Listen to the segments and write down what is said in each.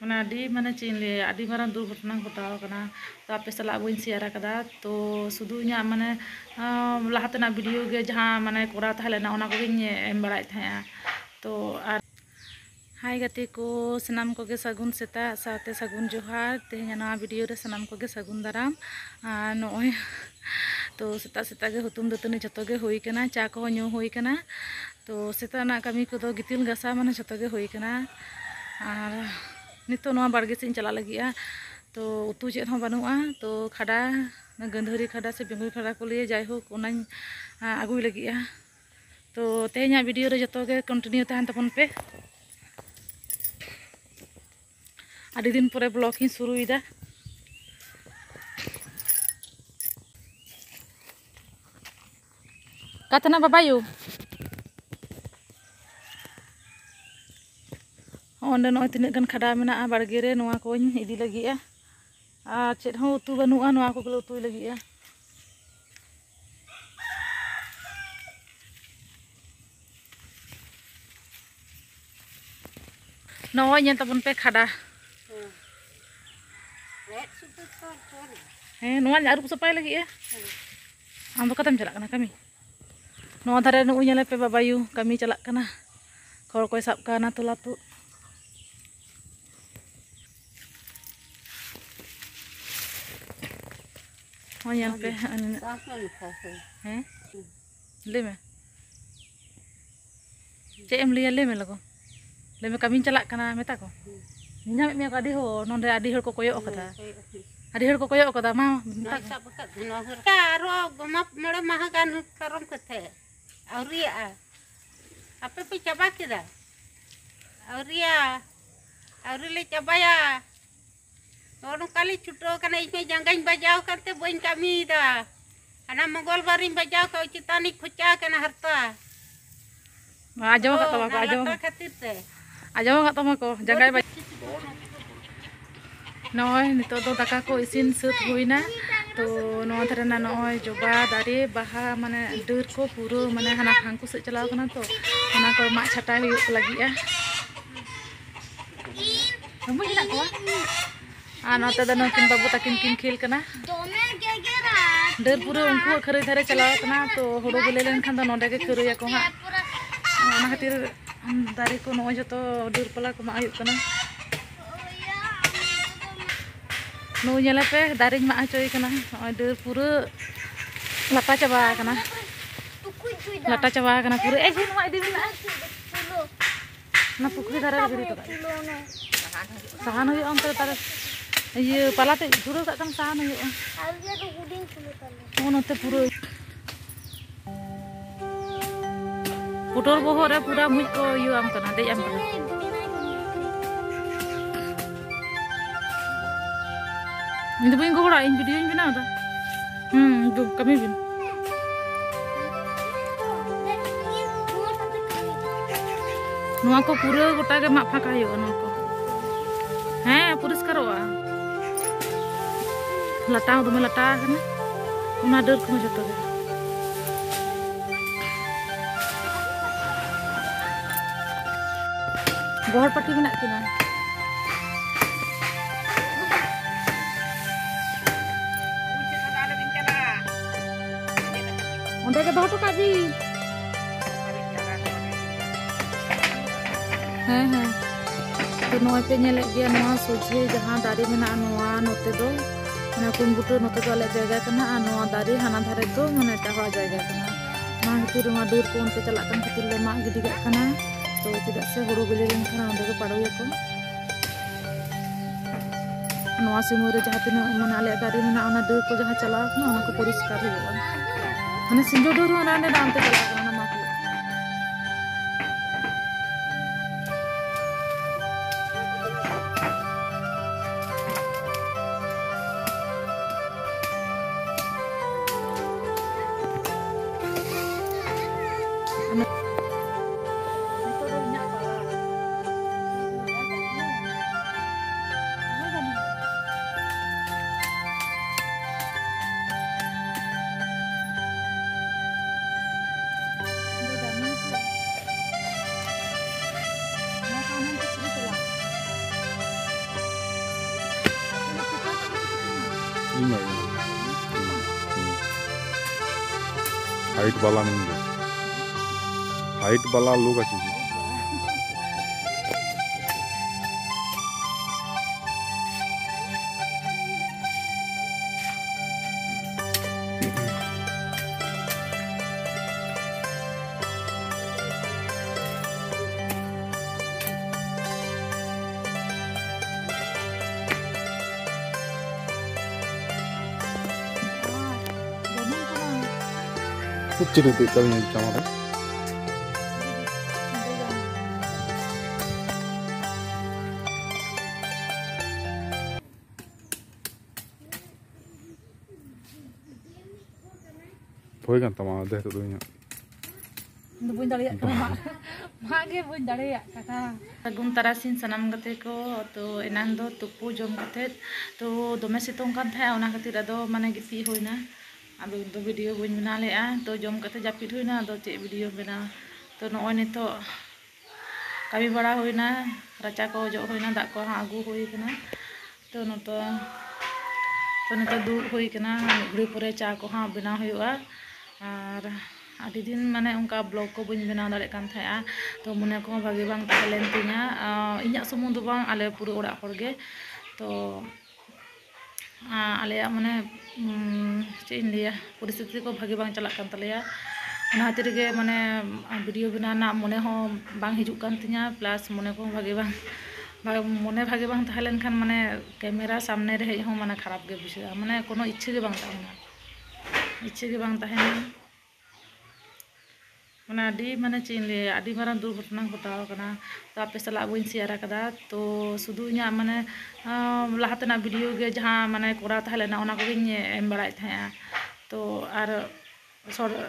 mana adi mana cile adi marang दुर्घटना घटाव कना तो आपे सला बइन शेयर कदा तो सुदु इᱧᱟ माने लाहातेना वीडियो गे जहां माने कोरा थालेना ओना को गिन एम बड़ाय थाया तो आर हाय गति को सनाम को गे सगुन सेता साथे सगुन जोहार तेहेना ना वीडियो रे सनाम को गे सगुन दाराम नोय तो सेता सेता गे हुतुम दतनी जतो गे होई कना चा को न्यू होई कना तो सेता ना कमी को दो गितिल गसा माने जतो गे होई कना आर नितो नवा बाड़गे से चला लगिया तो उतु चेत हों बानुआ तो खड़ा गंधरी खड़ा से बेंगुल खड़ा को लिए जाय होक ओनाኝ आगुई लगिया तो तेहेना वीडियो रे जतो गे कंटिन्यू तहन तपन पे आदि दिन परे ब्लॉग ही शुरू इदा कातना बाबायु ओंडे नय तिनाग गान खड़ा मेना बाड़गे रे नोआ कोñ इदी लगिया आ चेत हों उतु बानुआ नोआ को गले उतुई लगिया नोय ñen तपन पे खड़ा नोआ आरुप सपाय लगिया आम दो कतम चला कना कमी नोआ धारे नु ñele पे बाबायु कमी चला कना खर कोय साब काना तो लातु यहाँ पे हैं ले में चे एम लिया ले में लगो ले में कमी चला कना मेता को निना में आदि हो नोंडे आदि हर को कोयो कदा आदि हर को कोयो कदा मा कारो गमा मोड़े महा गान करम कथे औरिया आपे पे चबा केदा औरिया औरि ले चबाया तो काली छुटो कना इमे जंगाइन बजाव करते बइन कमीदा अना मंगलबारिन बजाव का चितानी खुचा कना हरता आजो का तमा को आजो खातिर ते आजो का तमा को जंगाय बज नय नितो दो दाका को इसिन सत होइना तो नोआ धरना नय जोबा दारे बाहा माने डर को पूरो माने हाना हांकु से चलाव कना तो ओना को मा छटाय हुई लागिया हम हिना को नोते दो नकिन बाबू तकिन किन खेल कना डर पूरा उनको खरई धारे चलाव कना तो होड़ो गेले लेन खान दो नोडे के खरई को हा ओना खातिर दारे को नय जतो डर पला को मा आयु कना नु ñele पे दारे मा आचोय कना डर पूरा लटा चबा कना पूरा ए नुआ इदी बिना ना पुखरी धारे गिरी तो साहान हुई अंतर तारे ये पालाते धुरो का कन साहान हुई नोते पूरा पुटोर बोहो रे पूरा मुझ को यू आम कना दे आम कना इन तो बइन गोड़ा इन वीडियो इन बनाओ दा दो कमी बिन नोआ को पूरा गोटा के मा फाका हुई नोआ को हैं पुरस्कारोआ लटा दमे लटा कना उना डर को जतो गे गोहर पट्टी मेना किना ओंडे के दोटो काजी हैं तो नोय पे नेले गया नोआ सोझे जहां दारे मेना नोआ नोते दो माने कुनबुटो नोते तो आले जायगा कना आ नोआ दारे हाना धारे तो माने टावा जायगा कना मा खातिर मा डर को उनते चला कन खातिर ले मा गिदी गया कना तो चिदा से हुड़ो गेले लेन खाना ओंडे के पाड़ोया को नोआ सिमो रे जहां तिना माने आले दारे मेना ओना डर को जहां चला कना ओना को परिष्कार हुआ माने सिंजो डर ओना ने दामते चला कना Iya. Height bala nunggu. Height bala लोग अच्छी चीज. कुछ नहीं देखा भी नहीं चाहता. Thôi kan tama deh tu dunia. Buñ daᱲᱮᱭᱟᱜ ᱠᱟᱱᱟ ᱢᱟ ᱜᱮ ᱵᱩñ ᱫᱟᱲᱮᱭᱟᱜ ᱠᱟᱱᱟ. ᱥᱟᱹᱜᱩᱱ ᱛᱟᱨᱟᱥᱤᱧ ᱥᱟᱱᱟᱢ ᱜᱟᱛᱮ ᱠᱚ ᱛᱚ ᱮᱱᱟᱝ ᱫᱚ ᱛᱩᱯᱩ ᱡᱚᱢ ᱠᱟᱛᱮ ᱛᱚ ᱫᱚᱢᱮ ᱥᱤᱛᱩᱝ ᱠᱟᱱ ᱛᱟᱦᱮᱸ ᱚᱱᱟ ᱠᱷᱟᱹᱛᱤᱨ ᱟᱫᱚ ᱢᱟᱱᱮ ᱜᱤᱛᱤᱡ ᱦᱩᱭᱱᱟ. ᱟᱫᱚ ᱫᱚ ᱵᱷᱤᱰᱤᱭᱳ ᱵᱟᱹᱧ ᱵᱮᱱᱟᱣ ᱞᱮᱜᱼᱟ ᱛᱚ ᱡᱚᱢ ᱠᱟᱛᱮ ᱡᱟᱹᱯᱤᱫ ᱦᱩᱭᱱᱟ. ᱟᱫᱚ ᱪᱮᱫ ᱵᱷᱤᱰᱤᱭᱳ ᱵᱮᱱᱟᱣ ᱛᱚ ᱱᱚᱜᱼᱚᱭ ᱱᱤᱛᱚᱜ ᱠᱟᱹᱢᱤ ᱵᱟᱲᱟ ᱦᱩᱭᱱᱟ. ᱨᱟᱪᱟ ᱠᱚ ᱚᱡᱚᱜ ᱦᱩᱭᱱᱟ. ᱫᱟᱜ ᱠᱚ ᱟᱹᱜᱩ ᱦᱩᱭ ᱠᱟᱱᱟ. ᱛᱚ ᱱᱤᱛᱚᱜ ᱫᱩᱲᱩᱵ ᱦᱩᱭ ᱠᱟᱱᱟ. ᱢᱤᱫ ᱜᱷᱟᱹᱲᱤ ᱯᱚᱨᱮ ᱪᱟ ᱠᱚ ᱵᱮᱱᱟᱣ ᱦᱩᱭᱩᱜᱼᱟ. ᱟᱨ ᱟᱹᱰᱤ ᱫᱤᱱ ᱢᱟᱱᱮ ᱚᱱᱠᱟ ᱵᱞᱚᱜ ᱠᱚ ᱵᱟᱹᱧ ᱵᱮᱱᱟᱣ ᱫᱟᱲᱮᱭᱟᱜ ᱠᱟᱱ ᱛᱟᱦᱮᱸᱜᱼᱟ. ᱛᱚ ᱢᱚᱱᱮ ᱠᱚᱦᱚᱸ ᱵᱷᱟᱜᱮ ᱵᱟᱝ ᱛᱟᱦᱮᱸ ᱞᱮᱱ ᱛᱤᱧᱟᱹ. ᱤᱧᱟᱹᱜ ᱥᱩᱢᱩᱝ ᱫᱚ ᱵᱟᱝ ᱟᱞᱮ ᱯᱩᱨᱟᱹ ᱚᱲᱟᱜ ᱦᱚᱲ ᱜᱮ. ᱛᱚ ᱟᱞᱮᱭᱟᱜ ᱢᱟᱱᱮ ᱪᱮᱫ ᱤᱧ ᱞᱟᱹᱭᱟ ᱯᱚᱨᱤᱥᱛᱷᱤᱛᱤ ᱠᱚ ᱵᱷᱟᱜᱮ ᱵᱟᱝ ᱪᱟᱞᱟᱜ ᱠᱟᱱ ᱛᱟᱞᱮᱭᱟ. ᱚᱱᱟ ᱠᱷᱟᱹᱛᱤᱨ ᱜᱮ ᱢᱟᱱᱮ ᱵᱷᱤᱰᱤᱭᱳ ᱵᱮᱱᱟᱣ ᱨᱮᱱᱟᱜ ᱢᱚᱱᱮ ᱦᱚᱸ ᱵᱟᱝ ᱦᱤᱡᱩᱜ ᱠᱟᱱ ᱛᱤᱧᱟᱹ. ᱯᱞᱟᱥ ᱢᱚᱱᱮ ᱠᱚᱦᱚᱸ ᱵᱷᱟᱜᱮ ᱵᱟᱝ মনে ভাগে বাং তাহলে খান মানে ক্যামেরা সামনে রে হেজ মানে খারাপ গে বুঝা মানে কোনো ইচ্ছে গে বাং তাহেনা ইচ্ছে গে বাং তাহেনা মানে আডি মানে চিনলে আডি মারাং দুর্ঘটনা ঘটাও কানা তো আপে সালা বইন শেয়ার কাদা তো শুধু ইᱧᱟ মানে লাহাতেনা ভিডিও গে যাহা মানে করা তাহলে না ওনা কোগিñ এম বাড়াই থায়া তো আর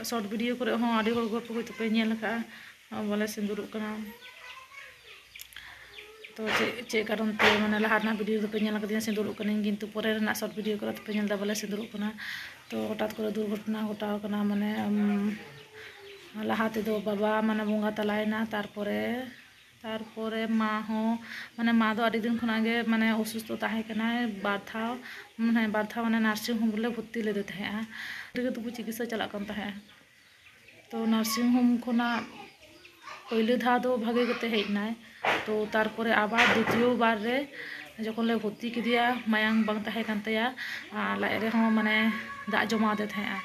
শর্ট ভিডিও করে হো আডি হল গল্প হইতো পে ñel কা বলে সিন্দুরুক কানা. तो चे कारण ते माने लहाना वीडियो तो पे ñel कदिया सिंदूर कने किंतु परे रना शॉर्ट वीडियो करे तो पे ñel दा बोले सिंदूर कना. तो हठात करे दुर्घटना घटाव कना माने लहाते दो बाबा माने बोंगा तलायना तारपरे मा हो माने मा दो आदि दिन खना गे माने असुस्थ ताहे कना बारथा माने नार्सिंग होम बोले भर्ती लेदे थाया रे तो चिकित्सा चला कन ताहे. तो नार्सिंग होम खना पहले धा दो भागे कते हेजनाय. तो तारपरे आबार द्वितीय बार रे जखन ले भर्ती किदिया मायांग बांग ताहे कान तया लाइ रे हो माने दाग जमा दे थाया.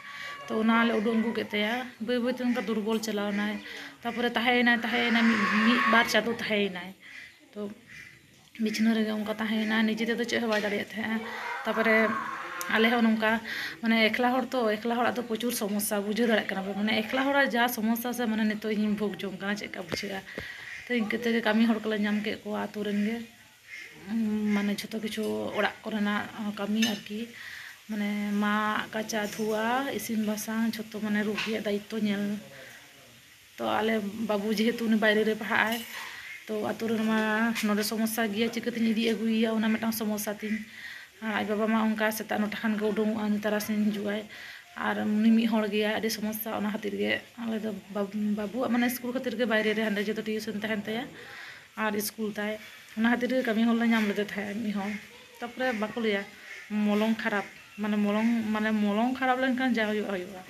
तो ओना ले उडुंग गु केतया बै बै तनका दुर्बल चलावनाय. तारपरे ताहेना मी बार चादो ताहेनाय. तो बिछना रे उनका ताहेना निजे ते तो चे बाय दाड़िया थाया. तारपरे आले हो नंका माने एकला हड़ तो प्रचुर समस्या बुझे दाड़े कना माने एकला हड़ जा समस्या से माने नितो इन भोग जोम कना चेका बुझेगा. तो इनके तेगे कामी हड़ कोले नाम के को आतु रेन गे माने झोतो किछु ओड़ाग कोरेना कामी आरकी माने मा काचा धुआ इसिन बासांग झोतो माने रुगिया दायित्व ñel. तो आले बाबू जेहेतु उनी बायरे रे पढ़ाय तो आतु रे मा नोडे समस्या गिया चिकतिन इदी अगुइया ओना मेटांग समस्या तिन. आज बाबा मा उनका सेता नोटा खान के उडुंगआ तारासिन हिजुआय और उनी मी हड़ गया आदि समस्या ओना खातिर गे आले दो बाबू माने स्कूल खातिर गे बायरे रे हांडे जतो टिउशन तहन तया और स्कूल ताय ओना खातिर कमी हल नाम लेदे थाय मी हो. तारपरे बाको लिया मलंग खराब माने मलंग खराब लेनखान जा हुआ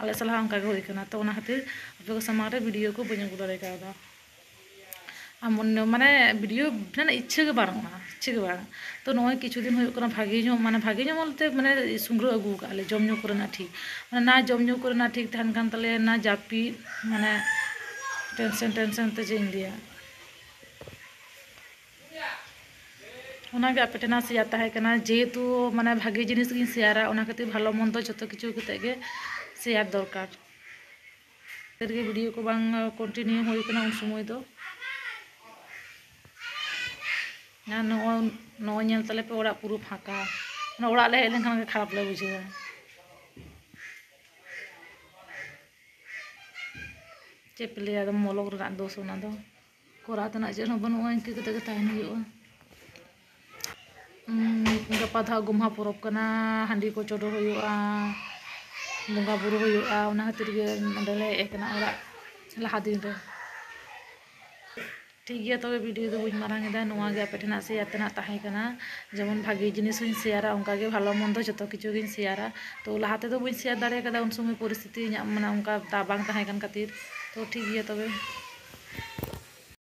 आले सलाह उनका गे होई कना. तो ओना खातिर आपे को सामांग रे वीडियो को बኝ अगु दाड़े कादा माने वीडियो माने इच्छा के बारंगा इच्छा के बारंगा. तो नय किछु दिन होय कना भागी जो बोलते माने सुंग्र अगु काले जम ᱧᱩ करना ठीक माने ना जम ᱧᱩ करना ठीक तहन कान तले ना जापी माने टेंशन ते जे इंडिया ओना गे आपे टेना शेयर ताहे कना जेहेतु माने भागी जिनिस गिन शेयरा ओना खातिर भालो मन तो जतो किछु कते गे शेयर दरकार. तेरे वीडियो को बांग कंटिन्यू होई कना उन समय दो ना नो ñel तले पे ओड़ा पुरु फाका ना ओड़ा ले हेलेन खान खराब ले बुझेगा. चे पेले एकदम मोलक रना दोष ओना दो कोरा तना जे न बनुआ इनके कते के ताहन हुआ. गपा धा गुम्हा परब कना हांडी को चोडो हुआ बोंगा बुरु हुआ ओना खातिर गे नडले एकना ओड़ा लहा दिन रे ठीक गया तबे वीडियो दो बुझ मारांग एदा नोआ गे आपे ठेना शेयर तेना ताहे कना जेमन भागी जिनिस हुई शेयरा उनका गे भालो मंदो जतो किछु गिन शेयरा तो लाहाते दो बुझ शेयर दाड़े कदा उन समय परिस्थिति माने उनका ता बांग ताहे कन खातिर तो ठीक गया तबे।